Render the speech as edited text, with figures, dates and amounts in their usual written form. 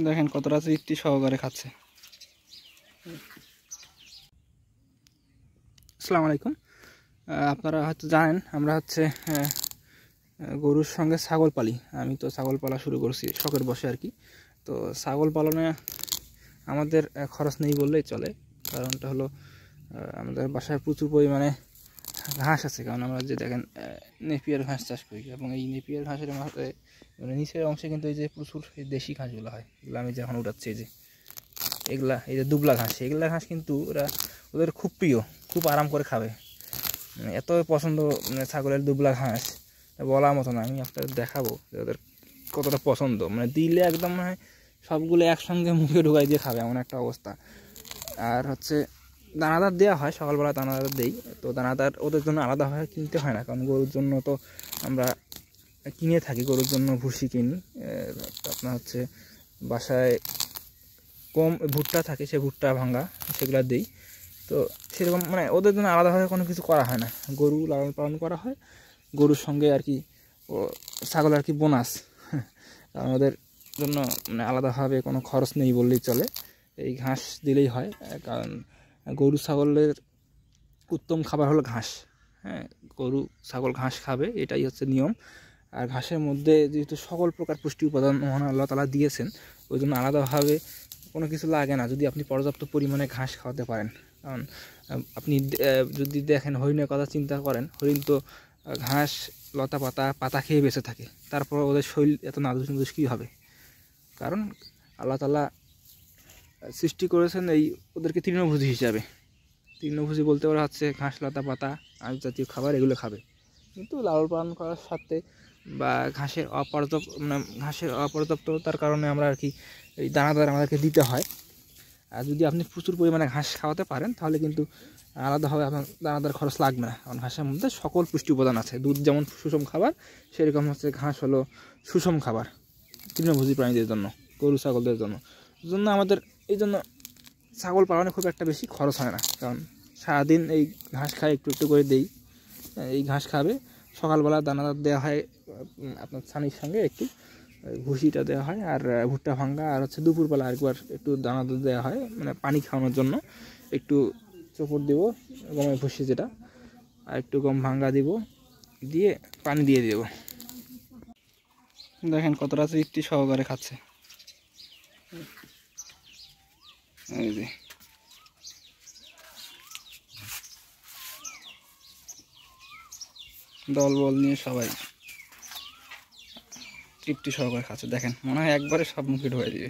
দেখেন কতটা তৃপ্তি সহকারে খাচ্ছে। আসসালামু আলাইকুম। আপনারা হয়তো জানেন আমরা গরুর সঙ্গে ছাগল পালি। আমি তো ছাগল পালা শুরু করছি শখের বসে আর কি। তো ছাগল পালনে আমাদের খরচ নেই বললেই চলে। কারণটা হলো আমাদের বাসায় প্রচুর পরিমাণে ঘাস আছে। কারণ আমরা যে দেখেন নেপিয়ার ঘাস চাষ করি, এবং এই নেপিয়ার ঘাসের মধ্যে মানে নিচের অংশে কিন্তু এই যে প্রচুর এই দেশি ঘাসগুলো হয়, এগুলো আমি যখন উঠাচ্ছি এই যে এগুলা, এই যে দুবলা ঘাস, এগুলা ঘাস কিন্তু ওদের খুব প্রিয়, খুব আরাম করে খাবে। মানে এত পছন্দ ছাগলের দুবলা ঘাস বলার মতো না। আমি আপনাদের দেখাবো যে ওদের কতটা পছন্দ। মানে দিলে একদম মানে সবগুলো একসঙ্গে মুখে ঢুকাই দিয়ে খাবে এমন একটা অবস্থা। আর দানাদার দেওয়া হয়, সকালবেলা দানাদার দেই। তো দানাদার ওদের জন্য আলাদাভাবে কিনতে হয় না, কারণ গরুর জন্য তো আমরা কিনে থাকি, গরুর জন্য ভুসি কিনি। আপনার বাসায় কম ভুট্টা থাকে, সে ভুট্টা ভাঙা সেগুলো দিই। তো সেরকম মানে ওদের জন্য আলাদাভাবে কোনো কিছু করা হয় না, গরু লালন পালন করা হয়। গরুর সঙ্গে আর কি ও ছাগল আর কি বোনাস। কারণ ওদের জন্য মানে আলাদাভাবে কোনো খরচ নেই বললেই চলে, এই ঘাস দিলেই হয়। কারণ গরু ছাগলের উত্তম খাবার হলো ঘাস। হ্যাঁ, গরু ছাগল ঘাস খাবে, এটাই হচ্ছে নিয়ম। আর ঘাসের মধ্যে যেহেতু সকল প্রকার পুষ্টি উপাদান মহান আল্লাহ তাআলা দিয়েছেন, ওই জন্য আলাদাভাবে কোনো কিছু লাগে না যদি আপনি পর্যাপ্ত পরিমাণে ঘাস খাওয়াতে পারেন। কারণ আপনি যদি দেখেন হরিণের কথা চিন্তা করেন, হরিণ তো ঘাস লতা পাতা খেয়ে বেঁচে থাকে, তারপর ওদের শরীর এত নাদুস কী হবে? কারণ আল্লাহ তাআলা সৃষ্টি করেছেন এই ওদেরকে তৃণভোজী হিসাবে। তৃণভোজী বলতে ওরা ঘাস লতা পাতা আঁশ জাতীয় খাবার এগুলো খাবে। কিন্তু লালন পালন করার সাথে বা ঘাসের অপর্যাপ্ততার কারণে আমরা আর কি এই দানাদার আমাদেরকে দিতে হয়। আর যদি আপনি প্রচুর পরিমাণে ঘাস খাওয়াতে পারেন তাহলে কিন্তু আলাদাভাবে আপনার দানাদার খরচ লাগবে না, কারণ ঘাসের মধ্যে সকল পুষ্টি উপাদান আছে। দুধ যেমন সুষম খাবার, সেরকম ঘাস হলো সুষম খাবার তৃণভোজী প্রাণীদের জন্য, গরু ছাগলদের জন্য আমাদের এই জন্য ছাগল পালনে খুব একটা বেশি খরচ হয় না। কারণ সারাদিন এই ঘাস খায়, একটু একটু করে দেই, এই ঘাস খাবে। সকালবেলা দানাদার দেওয়া হয় আপনার ছানির সঙ্গে একটু ভুসিটা দেওয়া হয়, আর ভুট্টা ভাঙ্গা, আর দুপুরবেলা আরেকবার একটু দানাদার দেওয়া হয়, মানে পানি খাওয়ানোর জন্য একটু চোপড় দিব, গমের ভুসি যেটা, আর একটু গম ভাঙ্গা দিব, দিয়ে পানি দিয়ে দেব। দেখেন কতটা তৃপ্তি সহকারে খাচ্ছে। এই যে দল বল নিয়ে সবাই তৃপ্তি সহকারে খাচ্ছে। দেখেন মনে হয় একবারে সব মুখে ঢুকে দিবে।